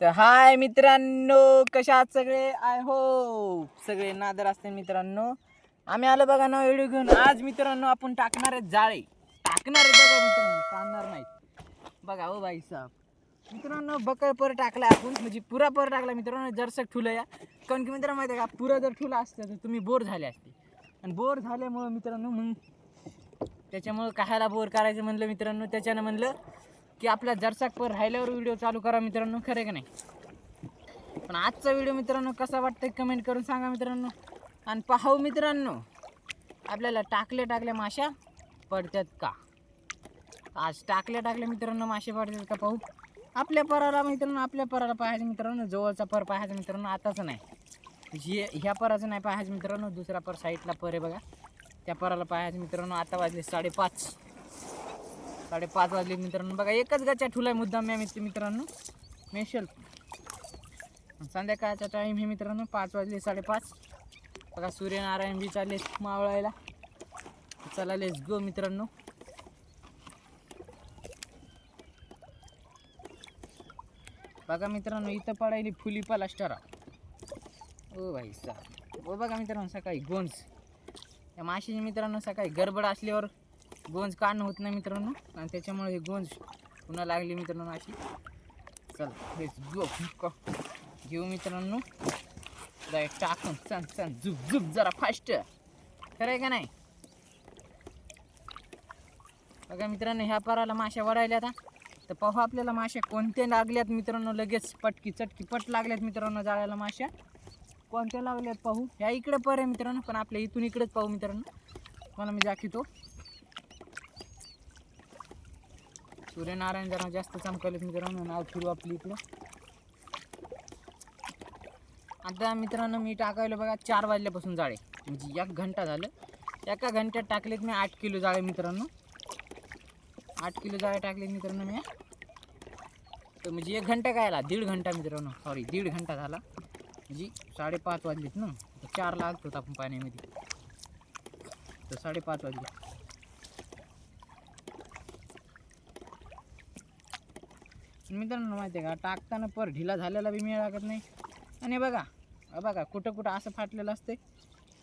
तर हाय मित्रांनो, कशा आहात सगळे? आय होप सगळे नादर असतील मित्रांनो. आम्ही आलो बघा ना व्हिडिओ घेऊन. आज मित्रांनो आपण टाकणार आहे जाळे. टाकणार आहे बघा मित्रांनो, काढणार नाही बघा. हो भाई साहेब मित्रांनो, बकळ पर टाकला आपण, म्हणजे पुरा पर टाकला मित्रांनो. जरसक ठुलं या, कारण की मित्रांनो माहिती आहे का, पुरा जर ठुला असतं तर तुम्ही बोर झाले असते. आणि बोर झाल्यामुळं मित्रांनो मग त्याच्यामुळं काहायला बोर करायचं म्हणलं मित्रांनो. त्याच्यानं म्हणलं की आपल्या जरसाक पर राहिल्यावर व्हिडिओ चालू करा मित्रांनो, खरे का नाही. पण आजचा व्हिडिओ मित्रांनो कसा वाटतं कमेंट करून सांगा मित्रांनो. आणि पाहू मित्रांनो, आपल्याला टाकल्या माशा पडतात का. आज टाकल्या मित्रांनो मासे पडतात का पाहू. आपल्या पराला मित्रांनो, आपल्या पराला पाहायचं मित्रांनो. जवळचा पर पाहायचा मित्रांनो, आताच नाही. ह्या पराचं नाही पाहायचं मित्रांनो. दुसरा पर साईडला पर आहे बघा, त्या पराला पाहायचं मित्रांनो. आता वाजले 5:30 वाजले मित्रांनो. बघा एकच गच्चा ठुलाय मुद्दाम मी मित्रांनो, मेशल. संध्याकाळचा टाईम हे मित्रांनो, 5 वाजले 5:30. बघा सूर्यनारायण बी चालले मावळायला. चला लेट्स गो मित्रांनो. बघा मित्रांनो, इथं पडायली फुली प्लास्टरा. ओ भाई साहेब, ओ बघा मित्रांनो, सकाळी गोंज या माशीची मित्रांनो. सकाळी गडबड असल्यावर गोंज काढणं होत नाही मित्रांनो, आणि त्याच्यामुळे हे गोंज पुन्हा लागली मित्रांनो माशी. चला लेट्स गो घेऊ मित्रांनो. टाकून चन झुप झुप जरा फास्ट, खरं आहे का नाही. बघा मित्रांनो, ह्या पराला माश्या वडायल्या आता. तर पाहू आपल्याला माश्या कोणत्या लागल्यात मित्रांनो. लगेच पटकी चटकी पट लागल्यात मित्रांनो जाळ्याला माश्या. कोणत्या लागल्यात पाहू. ह्या इकडे पर आहे मित्रांनो, पण आपल्या इथून इकडेच पाहू मित्रांनो. मला मी दाखवतो. सूर्यनारायण जरा जास्त चमकलेत मित्रांनो. नाव फिरू आपली इकडं. आता मित्रांनो मी टाकायला बघा 4 वाजल्यापासून जाळे, म्हणजे 1 घंटा झालं. एका घंट्यात टाकलेत मी 8 किलो जाळे मित्रांनो. 8 किलो जाळे टाकलेत मित्रांनो मी. तर म्हणजे 1 घंटा काय आला, 1.5 घंटा मित्रांनो. सॉरी 1.5 घंटा झाला, म्हणजे 5:30 वाजलेत ना. 4 लागत होता आपण पाण्यामध्ये, तर 5:30 वाजले. मित्रांनो माहिती आहे का, टाकताना पर ढिला झालेला बी मिळ लागत नाही. आणि बघा बघा कुठं असं फाटलेलं असते.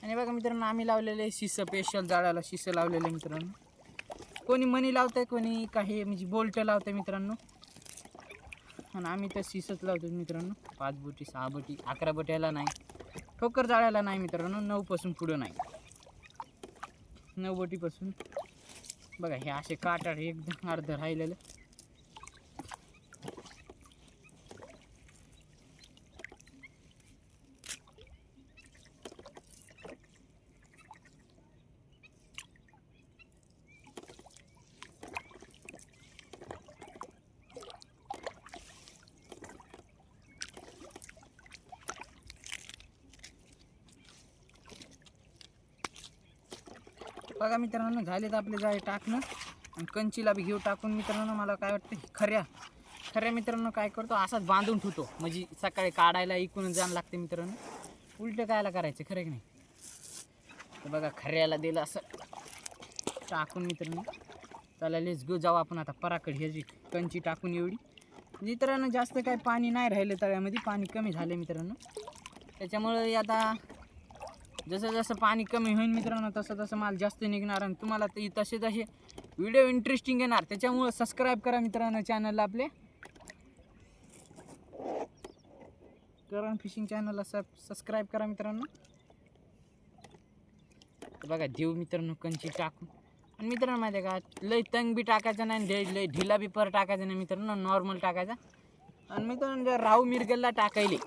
आणि बघा मित्रांनो, आम्ही लावलेले शिसं, स्पेशल जाळ्याला शिसं लावलेलं मित्रांनो. कोणी मनी लावतंय, कोणी काही म्हणजे बोल्ट लावतंय मित्रांनो. आणि आम्ही तर शिसच लावतो मित्रांनो. 5 बोटी 6 बोटी 11 बोट्याला नाही, ठोकर जाळ्याला नाही मित्रांनो. 9 पासून पुढं नाही, 9 बोटीपासून. बघा हे असे काटाळ एकदम अर्ध राहिलेलं. बघा मित्रांनो, झालेत आपले जाळे टाकणं. आणि कंचीला बी घेऊ टाकून मित्रांनो. मला काय वाटतं, खऱ्या मित्रांनो काय करतो, असाच बांधून ठेवतो, म्हणजे सकाळी काढायला इकडून जाणं लागते मित्रांनो. उलटं कायला करायचं, खरं की नाही. तर बघा खऱ्याला दिलं असं टाकून मित्रांनो. चला लेट्स गो जाऊ आपण आता पराकडे. ह्याची कंची टाकून एवढी मित्रांनो. जास्त काय पाणी नाही राहिलं तळ्यामध्ये, पाणी कमी झालं मित्रांनो. त्याच्यामुळे आता जसं पाणी कमी होईल मित्रांनो, तसं माल जास्त निघणार. आणि तुम्हाला तसे व्हिडिओ इंटरेस्टिंग येणार. त्याच्यामुळं सबस्क्राईब करा मित्रांनो चॅनलला आपले. करण फिशिंग चॅनलला सबस्क्राईब करा मित्रांनो. बघा देऊ मित्रांनो कंची टाकून. आणि मित्रांनो माहिती आहे का, लय तंग बी टाकायचा नाही, लय ढिला बी पर टाकायचा नाही मित्रांनो. नॉर्मल टाकायचा. आणि मित्रांनो जर राहू मिरगलला टाकायले,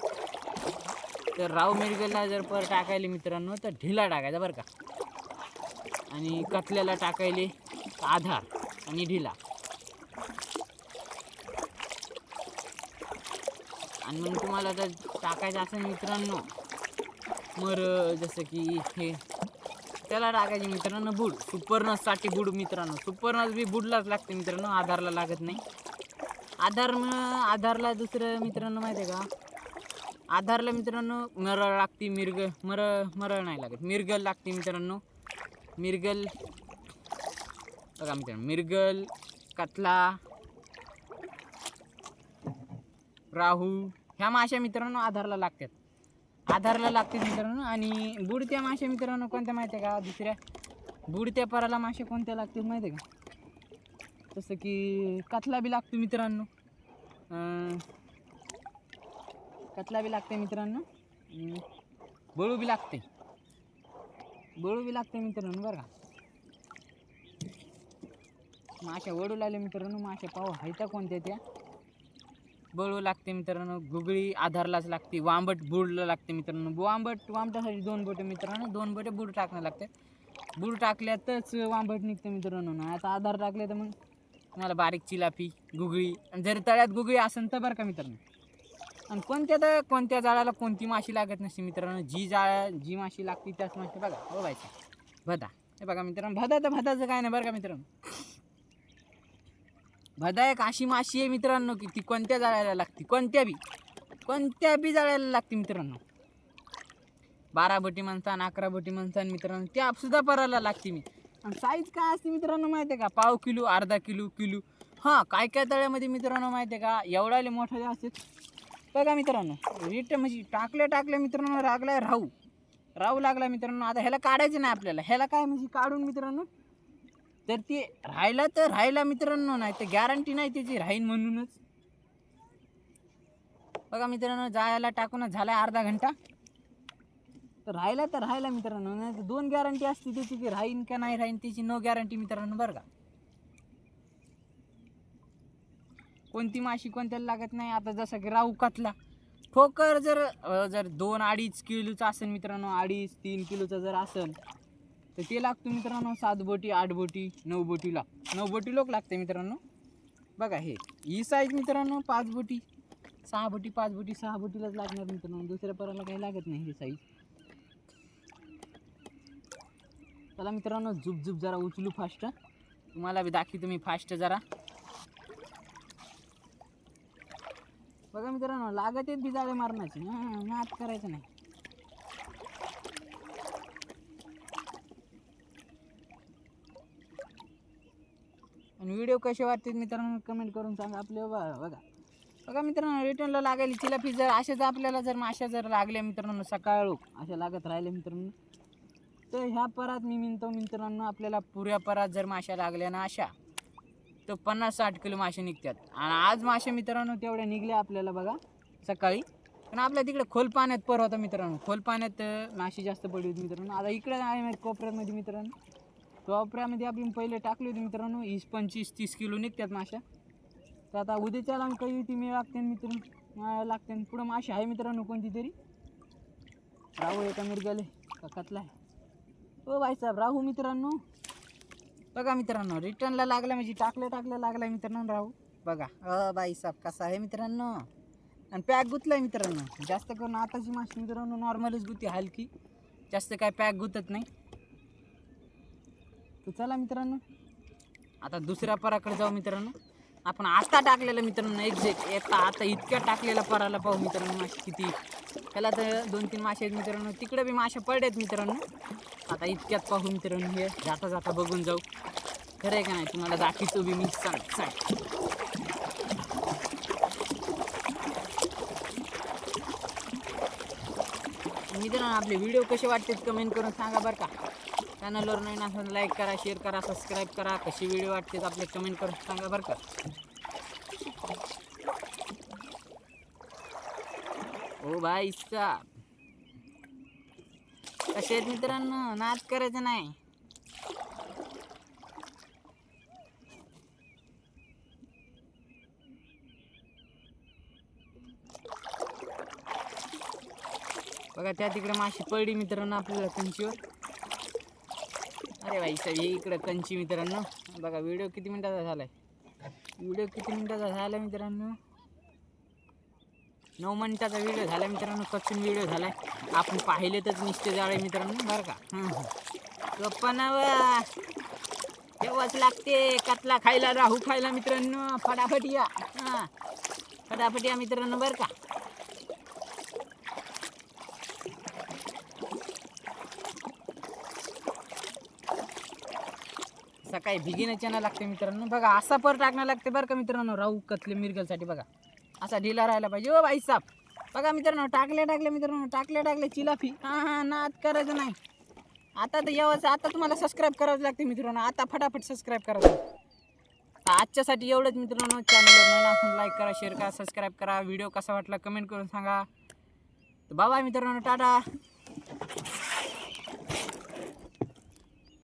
तर राव मिरगलला जर पर टाकायले मित्रांनो, तर ढिला टाकायचा बरं का. आणि कतल्याला टाकायले आधार आणि ढिला. आणि मग तुम्हाला जर टाकायचं असेल मित्रांनो मर, जसं की हे त्याला टाकायचे मित्रांनो बुड. सुपरनससाठी बुड मित्रांनो. सुपरनस बी बुडलाच लागते मित्रांनो, आधारला लागत नाही. आधारला दुसरं मित्रांनो माहिती आहे का, आधारला मित्रांनो मरळ लागते. मरळ नाही लागत, मिरगल लागते मित्रांनो. मिरगल बघा मित्रांनो, मिरगल, कतला, राहू ह्या माशा मित्रांनो आधारला लागतात मित्रांनो. आणि बुडत्या माशा मित्रांनो कोणत्या माहिती आहे का? दुसऱ्या बुडत्या पराला मासे कोणत्या लागतात माहिती आहे का? जसं की कतला बी लागतो मित्रांनो, कतला बी लागते मित्रांनो, बळू बी लागते मित्रांनो बरं का. माशा वडू लागले मित्रांनो. माशा पाहू हायता कोणत्या त्या. बळू लागते मित्रांनो, घुगळी आधारलाच लागते, वांबट बुडला लागते मित्रांनो. वांबटासाठी 2 बोटे मित्रांनो, 2 बोटे बुड टाकणं लागते. बुड टाकल्यातच वांबट निघते मित्रांनो. नाही आता आधार टाकले तर मग तुम्हाला बारीक चिलापी घुगळी, आणि जर तळ्यात घुगळी असेल तर बरं का मित्रांनो. आणि कोणत्या जाळ्याला कोणती माशी लागत नसते मित्रांनो. जी माशी लागते त्याच माशी बघा. हो बायचा भदा, हे बघा मित्रांनो, भदाचं काय नाही बरं का मित्रांनो. भदा एक अशी माशी आहे मित्रांनो की ती कोणत्या जाळ्याला लागते, कोणत्या बी जाळ्याला लागते मित्रांनो. 12 बोटी म्हणसान, 11 बोटी म्हणसान मित्रांनो, त्या सुद्धा पराला लागते मी. आणि साईज काय असते मित्रांनो माहिती आहे का? पाव किलो, अर्धा किलो. हां, काय तळ्यामध्ये मित्रांनो माहिती आहे का? एवढाले मोठे असते बघा मित्रांनो. म्हणजे टाकल्या मित्रांनो राहू लागला मित्रांनो. आता ह्याला काढायचं नाही आपल्याला. ह्याला काय म्हणजे काढून मित्रांनो तर ते राहिला मित्रांनो, नाही तर गॅरंटी नाही त्याची राहीन म्हणूनच. बघा मित्रांनो, जायला टाकून झाला अर्धा घंटा. तर राहिला मित्रांनो, नाही तर 2 गॅरंटी असते त्याची की राहीन का नाही राहीन, त्याची नो गॅरंटी मित्रांनो बरं का. कोणती माशी कोणत्याला लागत नाही. आता जसं की राहू कतला ठोकर जर 2-2.5 किलोचा असेल मित्रांनो, 2.5-3 किलोचा जर असेल तर ते लागतो मित्रांनो 7 बोटी, 8 बोटी, 9 बोटीला. 9 बोटी लोक लागते मित्रांनो बघा. ही साईज मित्रांनो 5 बोटी 6 बोटी, 5 बोटी 6 बोटीलाच लागणार मित्रांनो. दुसऱ्या पराला काही लागत नाही ही साईज. चला मित्रांनो, झुप जरा उचलू फास्ट. तुम्हाला बी दाखवी तुम्ही फास्ट जरा. बघा मित्रांनो, लागत आहेत बिजाळे मारण्याची, नात करायचं नाही. आणि व्हिडिओ कसे वाटतात मित्रांनो कमेंट करून सांगा आपले. बघा मित्रांनो, रिटर्नला लागायला चिलापी जर असेच आपल्याला जर माशा जर लागल्या मित्रांनो सकाळ अशा लागत राहिले मित्रांनो, तर ह्या परात मी म्हणतो मित्रांनो आपल्याला पुऱ्या परात जर माशा लागल्या ना अशा तर 50-60 किलो मासे निघतात. आणि आज मासे मित्रांनो तेवढ्या निघल्या आपल्याला बघा सकाळी. पण आपल्या तिकडे खोल पाण्यात पर होता मित्रांनो, खोल पाण्यात माशी जास्त पडली होती मित्रांनो. आता इकडे आहे कोपऱ्यामध्ये मित्रांनो, कोपऱ्यामध्ये आपण पहिले टाकली होती मित्रांनो 25-30 किलो निघतात माशा. तर आता उद्याच्याला काही ती मिळ लागते मित्रांनो, लागते पुढं माशी आहे मित्रांनो कोणती तरी. राहू एका मिरगाले का कतला आहे. हो भाईसाहेब राहू मित्रांनो. बघा मित्रांनो, रिटर्नला लागला म्हणजे टाकल्या लागला मित्रांनो राहू. बघा भाईसाहेब कसा आहे मित्रांनो. आणि पॅक गुतलाय मित्रांनो. जास्त करून आताची माशी मित्रांनो नॉर्मलच गुती, हलकी, जास्त काय पॅक गुतत नाही. तर चला मित्रांनो आता दुसऱ्या पराकडे जाऊ मित्रांनो. आपण आता टाकलेलं मित्रांनो आता इतक्या टाकलेल्या पराला पाहू मित्रांनो मासे किती. त्याला तर 2-3 मासे आहेत मित्रांनो, तिकडे बी मासे पडलेत मित्रांनो. आता इतक्यात पाहू मित्रांनो, हे जाता बघून जाऊ. खरं आहे का नाही तुम्हाला दाखवतो बी मी. सांग मित्रांनो, आपले व्हिडिओ कसे वाटतात कमेंट करून सांगा बरं का. चॅनलवर नवीन असेल लाईक करा, शेअर करा, सबस्क्राईब करा. कशी व्हिडिओ वाटतात आपले कमेंट करून सांगा बरं का. ओ भाई साहब कसे आहेत मित्रांनो, नाच करायचं नाही. बघा त्या तिकडे माशी पडली मित्रांनो आपल्याला कंचीवर. अरे भाई साहेब, हे इकडे कंची मित्रांनो. बघा व्हिडिओ किती मिनिटाचा झालाय. मित्रांनो 9 मिनिटाचा व्हिडिओ झाला मित्रांनो. कच्चून व्हिडिओ झालाय. आपण पाहिले तर निश्चित जाळे मित्रांनो बरं का. गप्पानावा तेव्हाच लागते कतला खायला, राहू खायला मित्रांनो. फटाफट या मित्रांनो बरं का. सकाळी भिगीनं चणा लागते मित्रांनो. बघा असा पर टाकणं लागते बरं का मित्रांनो राहू कतले मिरगलसाठी. बघा असा ढिला राहायला पाहिजे ओ भाई साहेब. बघा मित्रांनो टाकले मित्रांनो टाकले चिलाफी. हां नाद करायचं नाही. आता तर यावंच. आता तुम्हाला सबस्क्राईब करावं लागते मित्रांनो. आता फटाफट सबस्क्राईब करा. आजच्यासाठी एवढंच मित्रांनो. चॅनलवर नवीन असून लाईक करा, शेअर करा, सबस्क्राईब करा. व्हिडिओ कसा वाटला कमेंट करून सांगा. तर बाबा मित्रांनो टाटा.